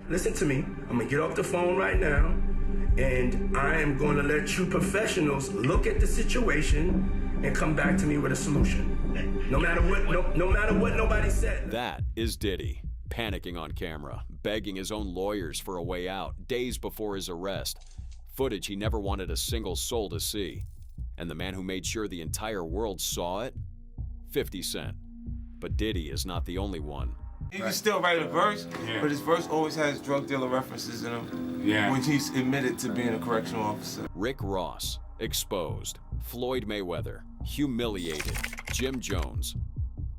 Listen to me. I'm gonna get off the phone right now, and I am going to let you professionals look at the situation and come back to me with a solution. No matter what nobody said. That is Diddy, panicking on camera, begging his own lawyers for a way out, days before his arrest. Footage he never wanted a single soul to see. And the man who made sure the entire world saw it? 50 Cent. But Diddy is not the only one. He can still write a verse, but his verse always has drug dealer references in him when he's admitted to being a correctional officer. Rick Ross, exposed. Floyd Mayweather, humiliated. Jim Jones,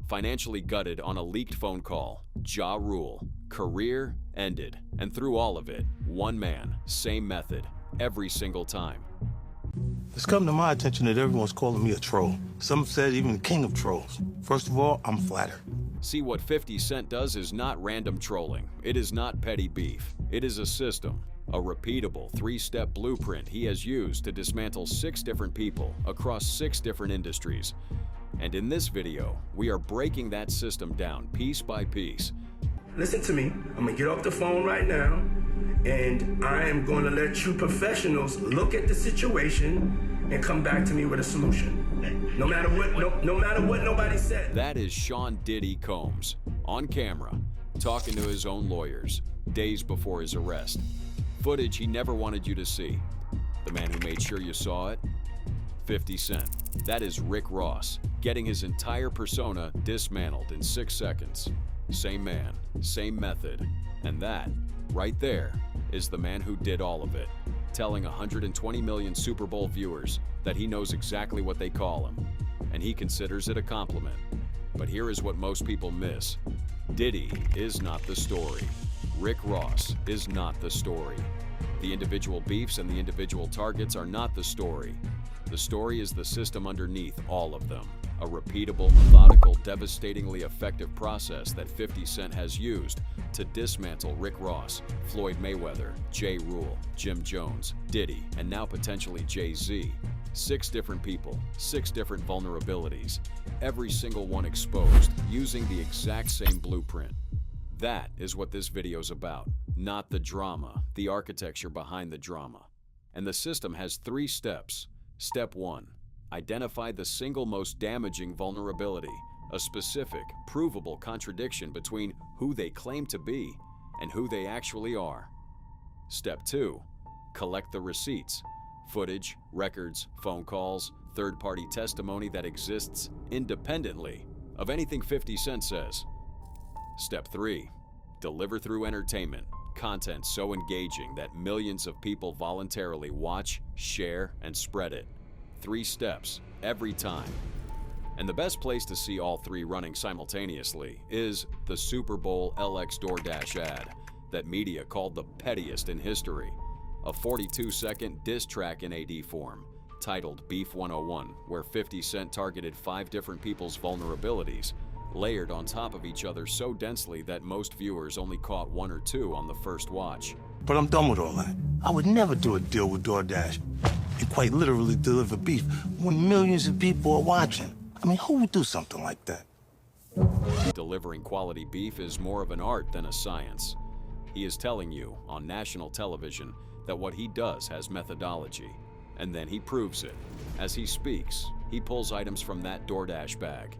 financially gutted on a leaked phone call. Ja Rule, career ended. And through all of it, one man, same method, every single time. It's come to my attention that everyone's calling me a troll. Some said even the king of trolls. First of all, I'm flattered. See, what 50 Cent does is not random trolling. It is not petty beef. It is a system, a repeatable three-step blueprint he has used to dismantle 6 different people across 6 different industries. And in this video, we are breaking that system down piece by piece. Listen to me. I'm gonna get off the phone right now, and I am going to let you professionals look at the situation and come back to me with a solution. No matter what nobody said. That is Sean Diddy Combs, on camera, talking to his own lawyers, days before his arrest. Footage he never wanted you to see. The man who made sure you saw it? 50 Cent. That is Rick Ross, getting his entire persona dismantled in 6 seconds. Same man, same method. And that, right there, is the man who did all of it, telling 120 million Super Bowl viewers that he knows exactly what they call him, and he considers it a compliment. But here is what most people miss. Diddy is not the story. Rick Ross is not the story. The individual beefs and the individual targets are not the story. The story is the system underneath all of them. A repeatable, methodical, devastatingly effective process that 50 Cent has used to dismantle Rick Ross, Floyd Mayweather, Ja Rule, Jim Jones, Diddy, and now potentially Jay-Z. 6 different people, 6 different vulnerabilities, every single one exposed, using the exact same blueprint. That is what this video's about, not the drama, the architecture behind the drama. And the system has 3 steps. Step 1. Identify the single most damaging vulnerability, a specific, provable contradiction between who they claim to be and who they actually are. Step 2. Collect the receipts, footage, records, phone calls, third-party testimony that exists independently of anything 50 Cent says. Step 3. Deliver through entertainment, content so engaging that millions of people voluntarily watch, share, and spread it. 3 steps, every time. And the best place to see all 3 running simultaneously is the Super Bowl LX DoorDash ad that media called the pettiest in history. A 42-second diss track in AD form, titled Beef 101, where 50 Cent targeted 5 different people's vulnerabilities, layered on top of each other so densely that most viewers only caught 1 or 2 on the first watch. But I'm done with all that. I would never do a deal with DoorDash and quite literally deliver beef when millions of people are watching. I mean, who would do something like that? Delivering quality beef is more of an art than a science. He is telling you on national television that what he does has methodology, and then he proves it. As he speaks, he pulls items from that DoorDash bag,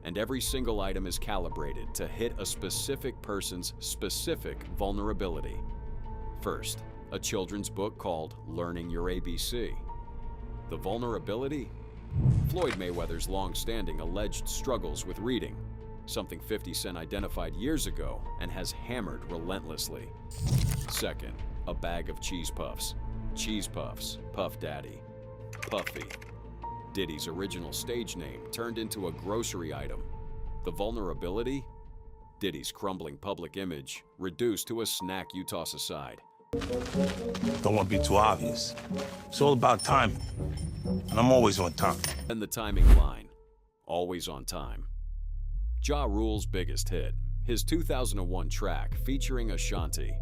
and every single item is calibrated to hit a specific person's specific vulnerability. First, a children's book called Learning Your ABC. The vulnerability? Floyd Mayweather's long-standing alleged struggles with reading, something 50 Cent identified years ago and has hammered relentlessly. Second, a bag of cheese puffs. Cheese Puffs, Puff Daddy, Puffy. Diddy's original stage name turned into a grocery item. The vulnerability? Diddy's crumbling public image, reduced to a snack you toss aside. Don't want to be too obvious. It's all about timing. And I'm always on time. And the timing line, always on time. Ja Rule's biggest hit, his 2001 track featuring Ashanti.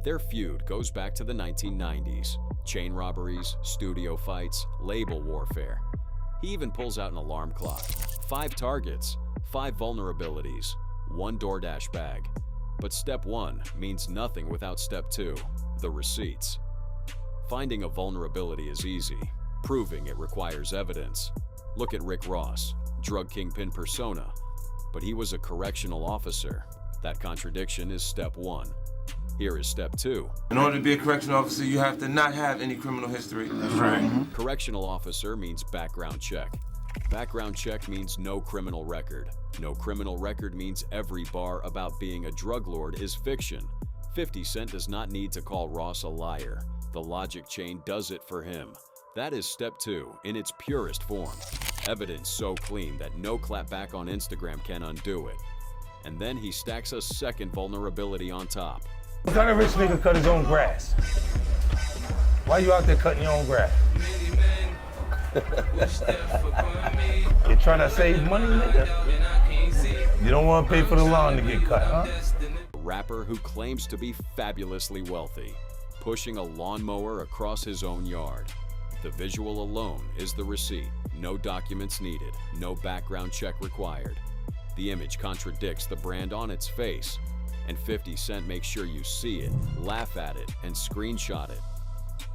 Their feud goes back to the 1990s. Chain robberies, studio fights, label warfare. He even pulls out an alarm clock. 5 targets, 5 vulnerabilities, 1 DoorDash bag. But step 1 means nothing without step 2, the receipts. Finding a vulnerability is easy. Proving it requires evidence. Look at Rick Ross, drug kingpin persona, but he was a correctional officer. That contradiction is step 1. Here is step 2. In order to be a correctional officer, you have to not have any criminal history. That's right. Correctional officer means background check. Background check means no criminal record. No criminal record means every bar about being a drug lord is fiction. 50 Cent does not need to call Ross a liar. The logic chain does it for him. That is step 2 in its purest form. Evidence so clean that no clapback on Instagram can undo it. And then he stacks a second vulnerability on top. What kind of rich nigga cut his own grass? Why you out there cutting your own grass? You trying to save money, nigga? You don't want to pay for the lawn to get cut, huh? A rapper who claims to be fabulously wealthy, pushing a lawnmower across his own yard. The visual alone is the receipt. No documents needed, no background check required. The image contradicts the brand on its face, and 50 Cent makes sure you see it, laugh at it, and screenshot it.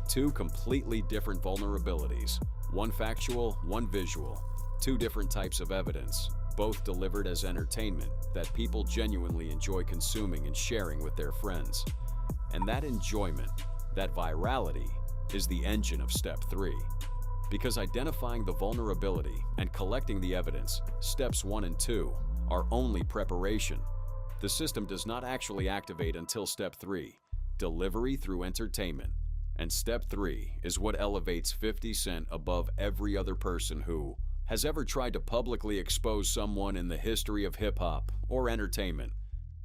Two completely different vulnerabilities. One factual, one visual. Two different types of evidence, both delivered as entertainment that people genuinely enjoy consuming and sharing with their friends. And that enjoyment, that virality, is the engine of step 3. Because identifying the vulnerability and collecting the evidence, steps 1 and 2, are only preparation. The system does not actually activate until step 3, delivery through entertainment. And step 3 is what elevates 50 Cent above every other person who has ever tried to publicly expose someone in the history of hip-hop or entertainment.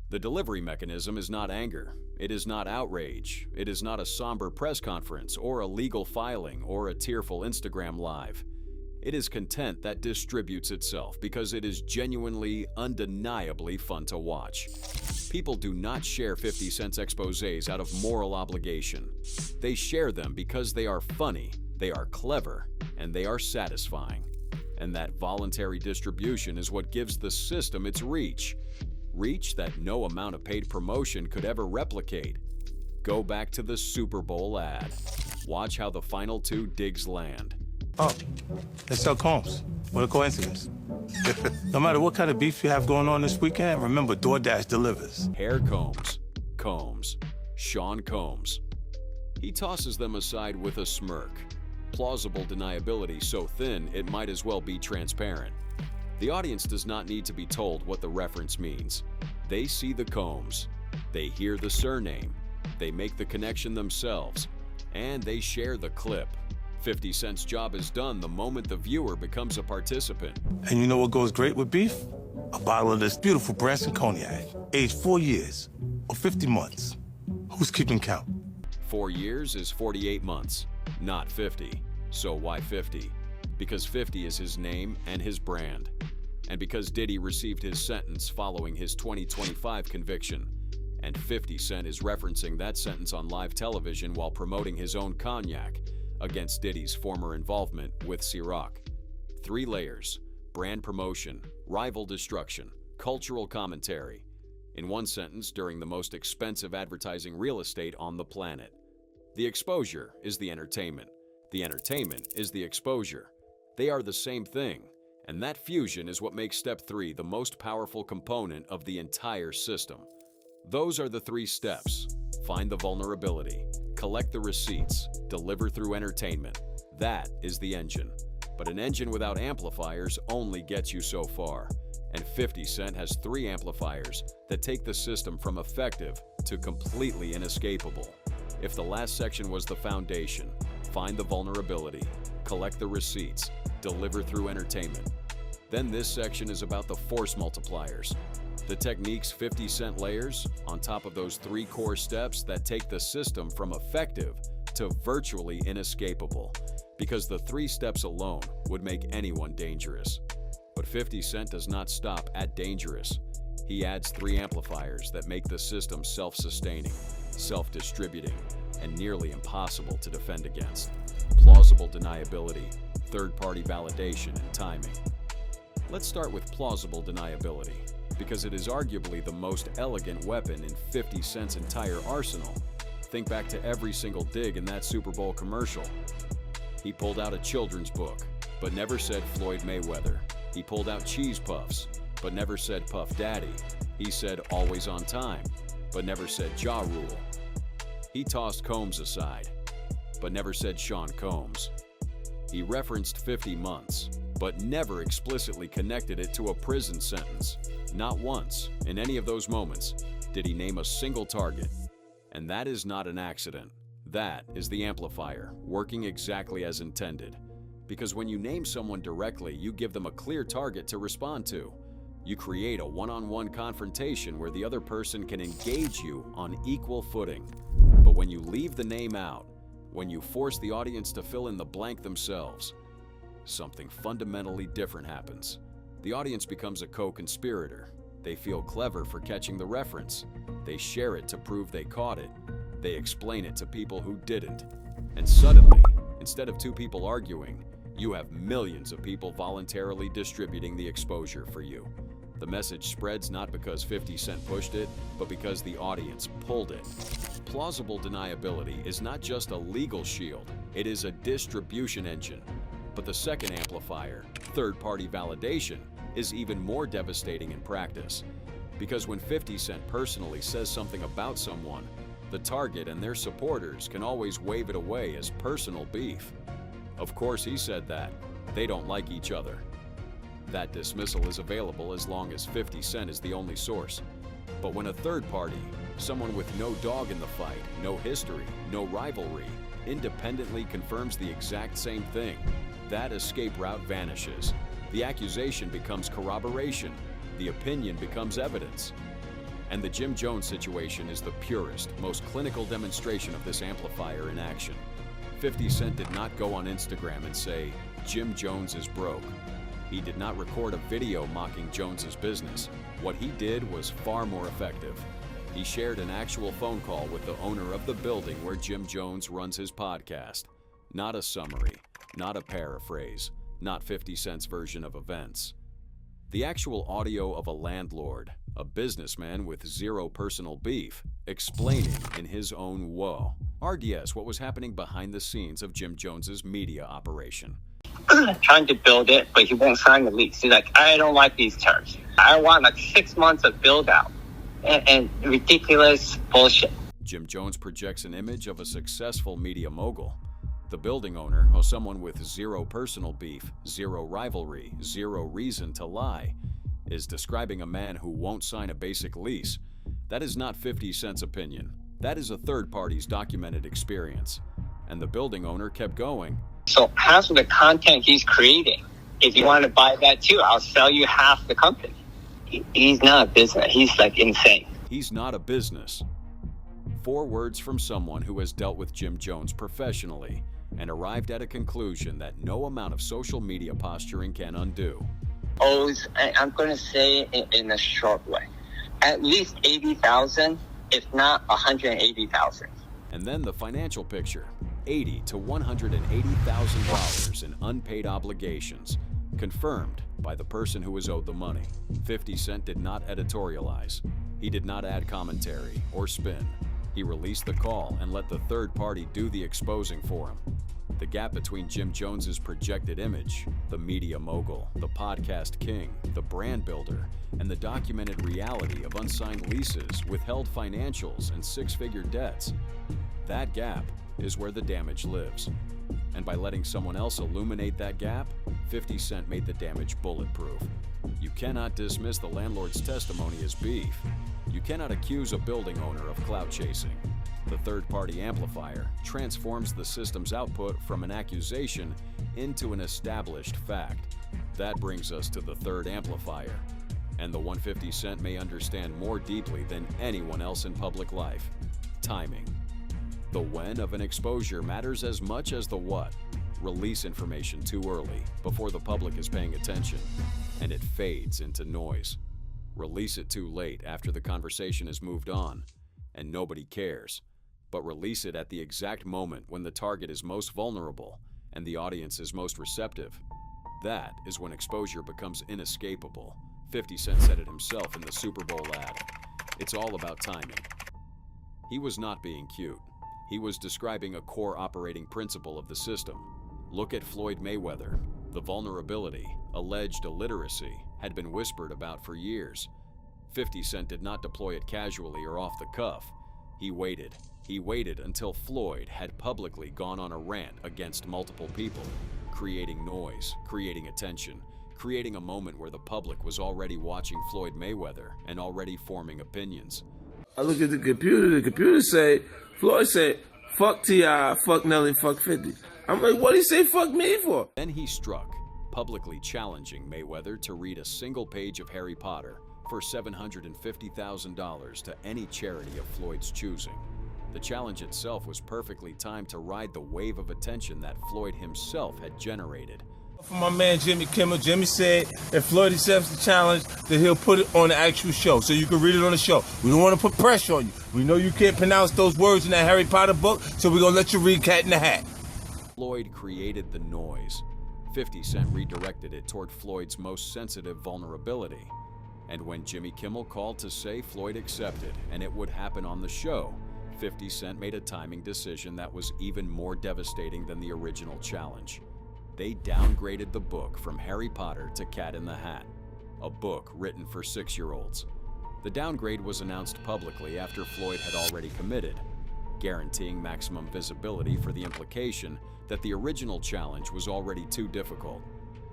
The delivery mechanism is not anger. It is not outrage. It is not a somber press conference or a legal filing or a tearful Instagram live. It is content that distributes itself because it is genuinely, undeniably fun to watch. People do not share 50 Cent's exposés out of moral obligation. They share them because they are funny, they are clever, and they are satisfying. And that voluntary distribution is what gives the system its reach. Reach that no amount of paid promotion could ever replicate. Go back to the Super Bowl ad. Watch how the final 2 digs land. Oh, they sell Combs. What a coincidence. No matter what kind of beef you have going on this weekend, remember DoorDash delivers. Hair Combs. Combs. Sean Combs. He tosses them aside with a smirk. Plausible deniability so thin it might as well be transparent. The audience does not need to be told what the reference means. They see the Combs. They hear the surname. They make the connection themselves. And they share the clip. 50 Cent's job is done the moment the viewer becomes a participant. And you know what goes great with beef? A bottle of this beautiful Branson Cognac, aged 4 years or 50 months. Who's keeping count? 4 years is 48 months, not 50. So why 50? Because 50 is his name and his brand. And because Diddy received his sentence following his 2025 conviction. And 50 Cent is referencing that sentence on live television while promoting his own cognac against Diddy's former involvement with Ciroc. 3 layers: brand promotion, rival destruction, cultural commentary. In one sentence, during the most expensive advertising real estate on the planet. The exposure is the entertainment. The entertainment is the exposure. They are the same thing, and that fusion is what makes step 3 the most powerful component of the entire system. Those are the 3 steps. Find the vulnerability, collect the receipts, deliver through entertainment. That is the engine. But an engine without amplifiers only gets you so far. And 50 Cent has 3 amplifiers that take the system from effective to completely inescapable. If the last section was the foundation, find the vulnerability, collect the receipts, deliver through entertainment. Then this section is about the force multipliers. The techniques 50 Cent layers on top of those 3 core steps that take the system from effective to virtually inescapable, because the 3 steps alone would make anyone dangerous. But 50 Cent does not stop at dangerous. He adds 3 amplifiers that make the system self-sustaining, self-distributing, and nearly impossible to defend against. Plausible deniability, third-party validation, and timing. Let's start with plausible deniability. because it is arguably the most elegant weapon in 50 Cent's entire arsenal. Think back to every single dig in that Super Bowl commercial. He pulled out a children's book, but never said Floyd Mayweather. He pulled out cheese puffs, but never said Puff Daddy. He said always on time, but never said Ja Rule. He tossed Combs aside, but never said Sean Combs. He referenced 50 months, but never explicitly connected it to a prison sentence. Not once, in any of those moments, did he name a single target. And that is not an accident. That is the amplifier, working exactly as intended. Because when you name someone directly, you give them a clear target to respond to. You create a one-on-one confrontation where the other person can engage you on equal footing. But when you leave the name out, when you force the audience to fill in the blank themselves, something fundamentally different happens. The audience becomes a co-conspirator. They feel clever for catching the reference. They share it to prove they caught it. They explain it to people who didn't. And suddenly, instead of two people arguing, you have millions of people voluntarily distributing the exposure for you. The message spreads not because 50 Cent pushed it, but because the audience pulled it. Plausible deniability is not just a legal shield, it is a distribution engine. But the second amplifier, third-party validation, is even more devastating in practice. Because when 50 Cent personally says something about someone, the target and their supporters can always wave it away as personal beef. Of course he said that. They don't like each other. That dismissal is available as long as 50 Cent is the only source. But when a third party, someone with no dog in the fight, no history, no rivalry, independently confirms the exact same thing, that escape route vanishes. The accusation becomes corroboration. The opinion becomes evidence. And the Jim Jones situation is the purest, most clinical demonstration of this amplifier in action. 50 Cent did not go on Instagram and say, Jim Jones is broke. He did not record a video mocking Jones's business. What he did was far more effective. He shared an actual phone call with the owner of the building where Jim Jones runs his podcast. Not a summary, not a paraphrase, not 50 Cent's version of events. The actual audio of a landlord, a businessman with zero personal beef, explaining in his own woe. RDS, what was happening behind the scenes of Jim Jones's media operation. Trying to build it, but he won't sign the lease. He's like, I don't like these terms. I want like 6 months of build out and ridiculous bullshit. Jim Jones projects an image of a successful media mogul. The building owner, or someone with zero personal beef, zero rivalry, zero reason to lie, is describing a man who won't sign a basic lease. That is not 50 Cent's opinion. That is a third party's documented experience. And the building owner kept going. So half of the content he's creating, if you want to buy that too, I'll sell you half the company. He's not a business. He's like insane. He's not a business. 4 words from someone who has dealt with Jim Jones professionally and arrived at a conclusion that no amount of social media posturing can undo. I'm going to say it in a short way. At least 80,000, if not 180,000. And then the financial picture. $80,000 to $180,000 in unpaid obligations, confirmed by the person who was owed the money. 50 Cent did not editorialize. He did not add commentary or spin. He released the call and let the third party do the exposing for him. The gap between Jim Jones's projected image, the media mogul, the podcast king, the brand builder, and the documented reality of unsigned leases, withheld financials, and 6-figure debts. That gap is where the damage lives. And by letting someone else illuminate that gap, 50 Cent made the damage bulletproof. You cannot dismiss the landlord's testimony as beef. You cannot accuse a building owner of clout chasing. The third-party amplifier transforms the system's output from an accusation into an established fact. That brings us to the third amplifier, and the one 50 Cent may understand more deeply than anyone else in public life: timing. The when of an exposure matters as much as the what. Release information too early, before the public is paying attention, and it fades into noise. Release it too late after the conversation has moved on, and nobody cares. But release it at the exact moment when the target is most vulnerable and the audience is most receptive. That is when exposure becomes inescapable. 50 Cent said it himself in the Super Bowl ad. It's all about timing. He was not being cute. He was describing a core operating principle of the system. Look at Floyd Mayweather. The vulnerability, alleged illiteracy, had been whispered about for years. 50 Cent did not deploy it casually or off the cuff. He waited. He waited until Floyd had publicly gone on a rant against multiple people, creating noise, creating attention, creating a moment where the public was already watching Floyd Mayweather and already forming opinions. I look at the computer say, Floyd said, fuck T.I., fuck Nelly, fuck 50. I'm like, what'd he say fuck me for? Then he struck, publicly challenging Mayweather to read a single page of Harry Potter for $750,000 to any charity of Floyd's choosing. The challenge itself was perfectly timed to ride the wave of attention that Floyd himself had generated. For my man Jimmy Kimmel, Jimmy said if Floyd accepts the challenge, then he'll put it on the actual show, so you can read it on the show. We don't want to put pressure on you. We know you can't pronounce those words in that Harry Potter book, so we're going to let you read Cat in the Hat. Floyd created the noise. 50 Cent redirected it toward Floyd's most sensitive vulnerability. And when Jimmy Kimmel called to say Floyd accepted and it would happen on the show, 50 Cent made a timing decision that was even more devastating than the original challenge. They downgraded the book from Harry Potter to Cat in the Hat, a book written for 6-year-olds. The downgrade was announced publicly after Floyd had already committed, guaranteeing maximum visibility for the implication that the original challenge was already too difficult.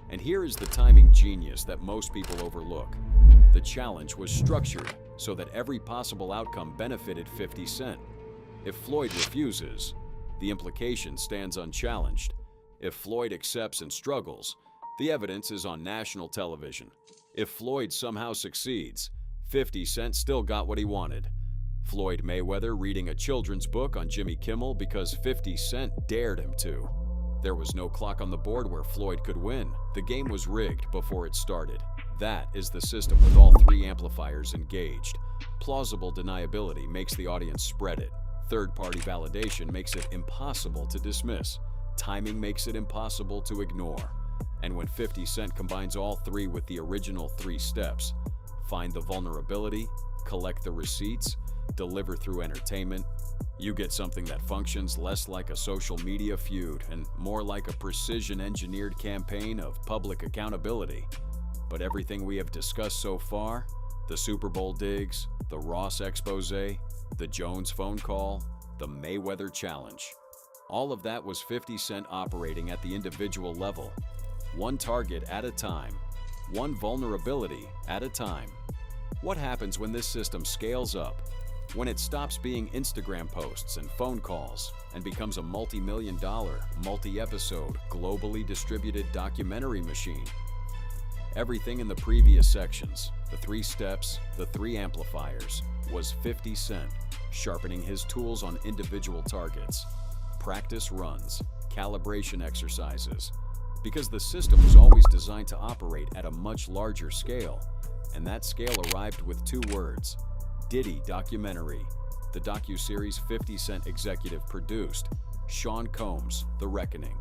And here is the timing genius that most people overlook. The challenge was structured so that every possible outcome benefited 50 Cent. If Floyd refuses, the implication stands unchallenged. If Floyd accepts and struggles, the evidence is on national television. If Floyd somehow succeeds, 50 Cent still got what he wanted. Floyd Mayweather reading a children's book on Jimmy Kimmel because 50 Cent dared him to. There was no clock on the board where Floyd could win. The game was rigged before it started. That is the system with all three amplifiers engaged. Plausible deniability makes the audience spread it. Third-party validation makes it impossible to dismiss. Timing makes it impossible to ignore. And when 50 Cent combines all three with the original 3 steps, find the vulnerability, collect the receipts, deliver through entertainment, you get something that functions less like a social media feud and more like a precision-engineered campaign of public accountability. But everything we have discussed so far, the Super Bowl digs, the Ross expose, the Jones phone call, the Mayweather challenge, all of that was 50 Cent operating at the individual level, one target at a time, one vulnerability at a time. What happens when this system scales up? When it stops being Instagram posts and phone calls and becomes a multi-million-dollar, multi-episode, globally distributed documentary machine? Everything in the previous sections, the 3 steps, the 3 amplifiers, was 50 Cent, sharpening his tools on individual targets. Practice runs, calibration exercises, because the system was always designed to operate at a much larger scale, and that scale arrived with 2 words: Diddy Documentary, the docuseries 50 Cent executive produced, Sean Combs, The Reckoning.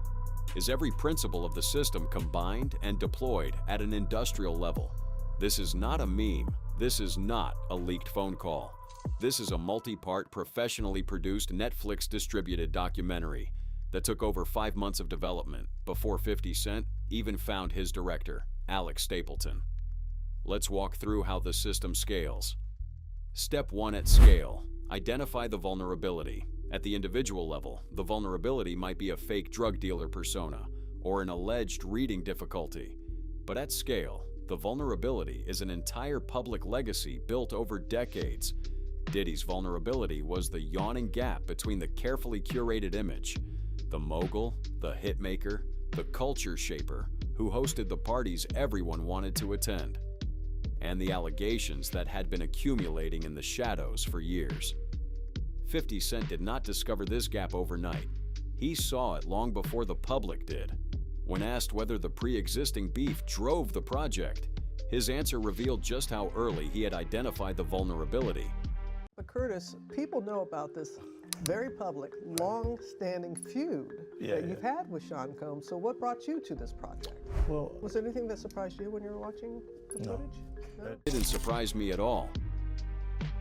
Is every principle of the system combined and deployed at an industrial level. This is not a meme. This is not a leaked phone call. This is a multi-part, professionally produced, Netflix-distributed documentary that took over 5 months of development before 50 Cent even found his director, Alex Stapleton. Let's walk through how the system scales. Step 1 at scale. Identify the vulnerability. At the individual level, the vulnerability might be a fake drug dealer persona or an alleged reading difficulty. But at scale, the vulnerability is an entire public legacy built over decades. Diddy's vulnerability was the yawning gap between the carefully curated image, the mogul, the hitmaker, the culture shaper who hosted the parties everyone wanted to attend, and the allegations that had been accumulating in the shadows for years. 50 Cent did not discover this gap overnight. He saw it long before the public did. When asked whether the pre-existing beef drove the project, his answer revealed just how early he had identified the vulnerability. But Curtis, people know about this very public, long-standing feud that you've had with Sean Combs. So what brought you to this project? Well, Was there anything that surprised you when you were watching the No. footage? No? It didn't surprise me at all.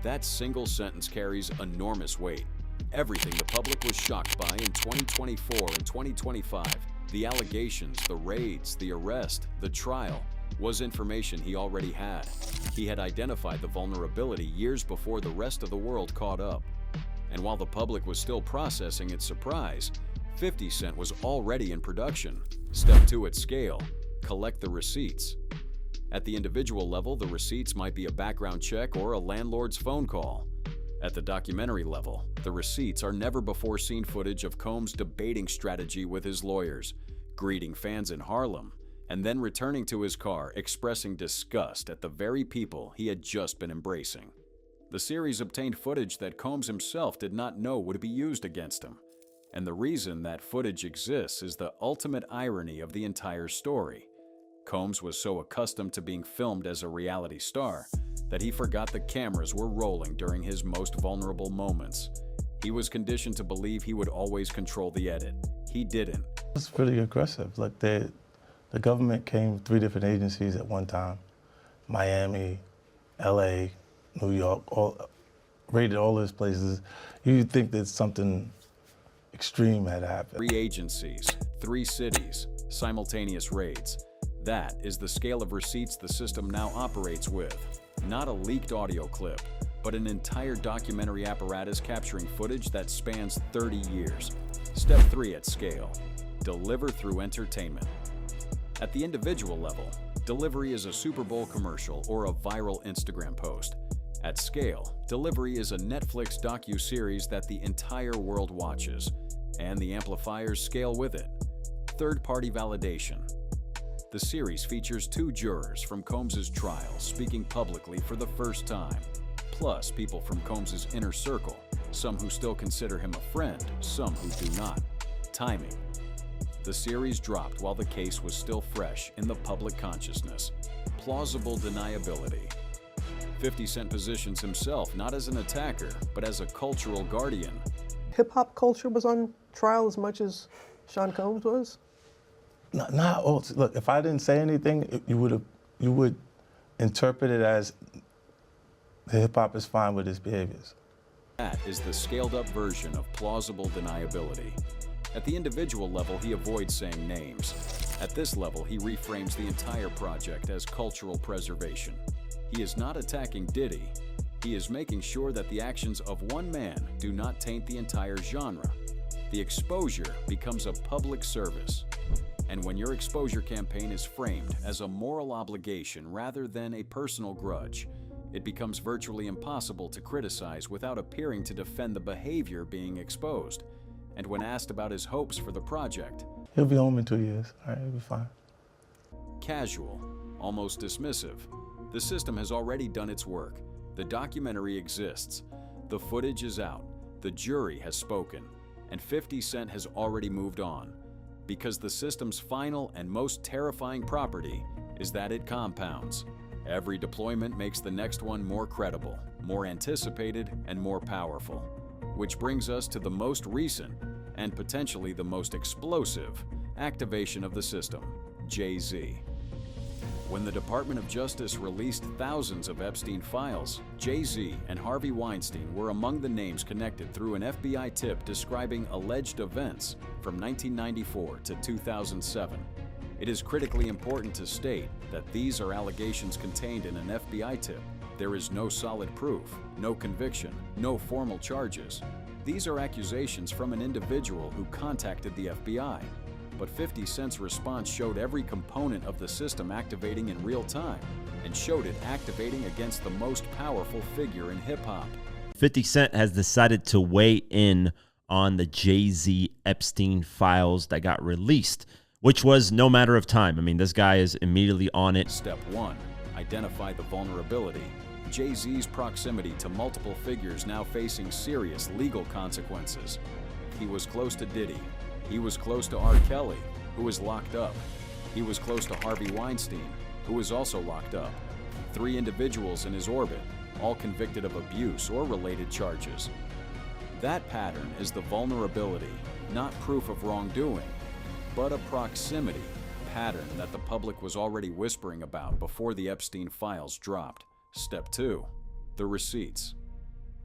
That single sentence carries enormous weight. Everything the public was shocked by in 2024 and 2025, the allegations, the raids, the arrest, the trial, was information he already had. He had identified the vulnerability years before the rest of the world caught up. And while the public was still processing its surprise, 50 Cent was already in production. Step 2 at scale, collect the receipts. At the individual level, the receipts might be a background check or a landlord's phone call. At the documentary level, the receipts are never-before-seen footage of Combs debating strategy with his lawyers, greeting fans in Harlem, and then returning to his car expressing disgust at the very people he had just been embracing. The series obtained footage that Combs himself did not know would be used against him. And the reason that footage exists is the ultimate irony of the entire story. Combs was so accustomed to being filmed as a reality star that he forgot the cameras were rolling during his most vulnerable moments. He was conditioned to believe he would always control the edit. He didn't. it's pretty aggressive. Like the government came 3 different agencies at one time. Miami, LA, New York, raided all those places. You'd think that something extreme had happened. 3 agencies, 3 cities, simultaneous raids. That is the scale of receipts the system now operates with. Not a leaked audio clip, but an entire documentary apparatus capturing footage that spans 30 years. Step 3 at scale, deliver through entertainment. At the individual level, delivery is a Super Bowl commercial or a viral Instagram post. At scale, delivery is a Netflix docu-series that the entire world watches, and the amplifiers scale with it. Third-party validation. The series features 2 jurors from Combs' trial speaking publicly for the first time, plus people from Combs' inner circle, some who still consider him a friend, some who do not. Timing. The series dropped while the case was still fresh in the public consciousness. Plausible deniability. 50 Cent positions himself not as an attacker, but as a cultural guardian. Hip-hop culture was on trial as much as Sean Combs was? Not all. Look, if I didn't say anything, you would interpret it as the hip hop is fine with his behaviors. That is the scaled-up version of plausible deniability. At the individual level, he avoids saying names. At this level, he reframes the entire project as cultural preservation. He is not attacking Diddy. He is making sure that the actions of one man do not taint the entire genre. The exposure becomes a public service. And when your exposure campaign is framed as a moral obligation rather than a personal grudge, it becomes virtually impossible to criticize without appearing to defend the behavior being exposed. And when asked about his hopes for the project, He'll be home in 2 years. All right, he'll be fine. casual, almost dismissive. The system has already done its work. The documentary exists. The footage is out. The jury has spoken. And 50 Cent has already moved on. Because the system's final and most terrifying property is that it compounds. Every deployment makes the next one more credible, more anticipated, and more powerful. Which brings us to the most recent, and potentially the most explosive, activation of the system, Jay-Z. When the Department of Justice released thousands of Epstein files, Jay-Z and Harvey Weinstein were among the names connected through an FBI tip describing alleged events from 1994 to 2007. It is critically important to state that these are allegations contained in an FBI tip. There is no solid proof, no conviction, no formal charges. These are accusations from an individual who contacted the FBI. But 50 Cent's response showed every component of the system activating in real time, and showed it activating against the most powerful figure in hip-hop. 50 Cent has decided to weigh in on the Jay-Z Epstein files that got released, which was no matter of time. I mean, this guy is immediately on it. Step 1. Identify the vulnerability. Jay-Z's proximity to multiple figures now facing serious legal consequences. He was close to Diddy. He was close to R. Kelly, who is locked up. He was close to Harvey Weinstein, who is also locked up. 3 individuals in his orbit, all convicted of abuse or related charges. That pattern is the vulnerability, not proof of wrongdoing, but a proximity pattern that the public was already whispering about before the Epstein files dropped. Step 2. The receipts.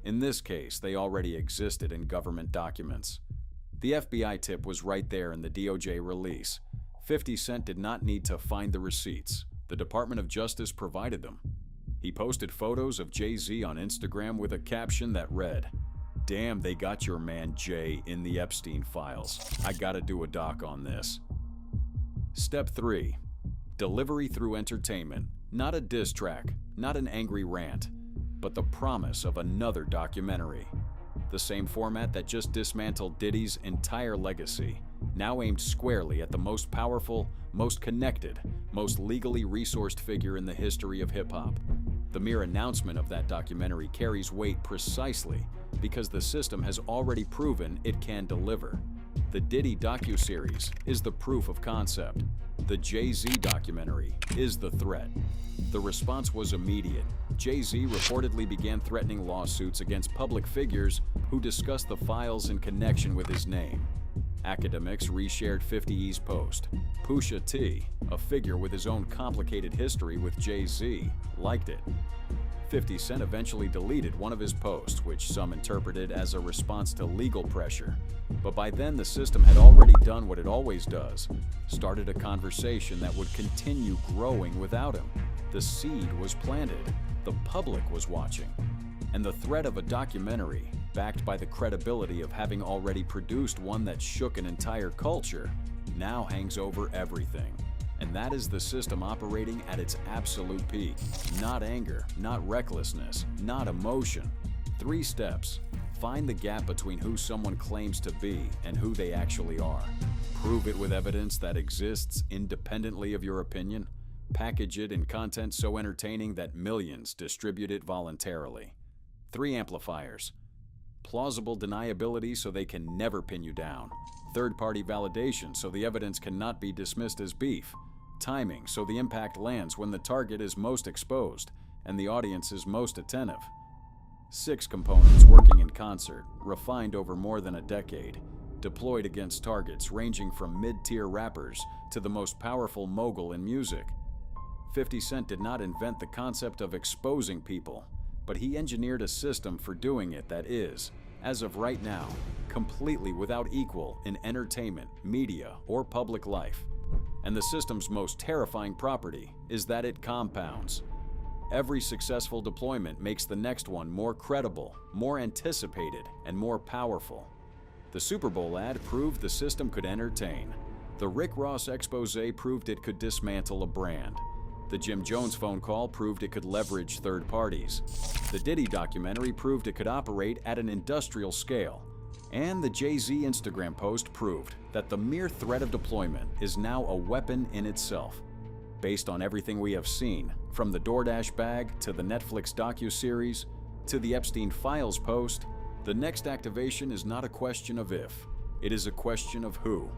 In this case, they already existed in government documents. The FBI tip was right there in the DOJ release. 50 Cent did not need to find the receipts. The Department of Justice provided them. He posted photos of Jay-Z on Instagram with a caption that read, "Damn, they got your man Jay in the Epstein files. I gotta do a doc on this." Step 3. Delivery through entertainment. Not a diss track, not an angry rant, but the promise of another documentary. The same format that just dismantled Diddy's entire legacy, now aimed squarely at the most powerful, most connected, most legally resourced figure in the history of hip-hop. The mere announcement of that documentary carries weight precisely because the system has already proven it can deliver. The Diddy docuseries is the proof of concept. The Jay-Z documentary is the threat. The response was immediate. Jay-Z reportedly began threatening lawsuits against public figures who discussed the files in connection with his name. Academics reshared 50E's post. Pusha T, a figure with his own complicated history with Jay-Z, liked it. 50 Cent eventually deleted one of his posts, which some interpreted as a response to legal pressure. But by then, the system had already done what it always does, started a conversation that would continue growing without him. The seed was planted, the public was watching, and the threat of a documentary, backed by the credibility of having already produced one that shook an entire culture, now hangs over everything. And that is the system operating at its absolute peak. Not anger, not recklessness, not emotion. 3 steps. Find the gap between who someone claims to be and who they actually are. Prove it with evidence that exists independently of your opinion. Package it in content so entertaining that millions distribute it voluntarily. 3 amplifiers. Plausible deniability so they can never pin you down. Third-party validation so the evidence cannot be dismissed as beef. Timing so the impact lands when the target is most exposed and the audience is most attentive. 6 components working in concert, refined over more than a decade, deployed against targets ranging from mid-tier rappers to the most powerful mogul in music. 50 Cent did not invent the concept of exposing people, but he engineered a system for doing it that is, as of right now, completely without equal in entertainment, media, or public life. And the system's most terrifying property is that it compounds. Every successful deployment makes the next one more credible, more anticipated, and more powerful. The Super Bowl ad proved the system could entertain. The Rick Ross expose proved it could dismantle a brand. The Jim Jones phone call proved it could leverage third parties. The Diddy documentary proved it could operate at an industrial scale. And the Jay-Z Instagram post proved that the mere threat of deployment is now a weapon in itself. Based on everything we have seen, from the DoorDash bag to the Netflix docuseries to the Epstein Files post, the next activation is not a question of if, it is a question of who.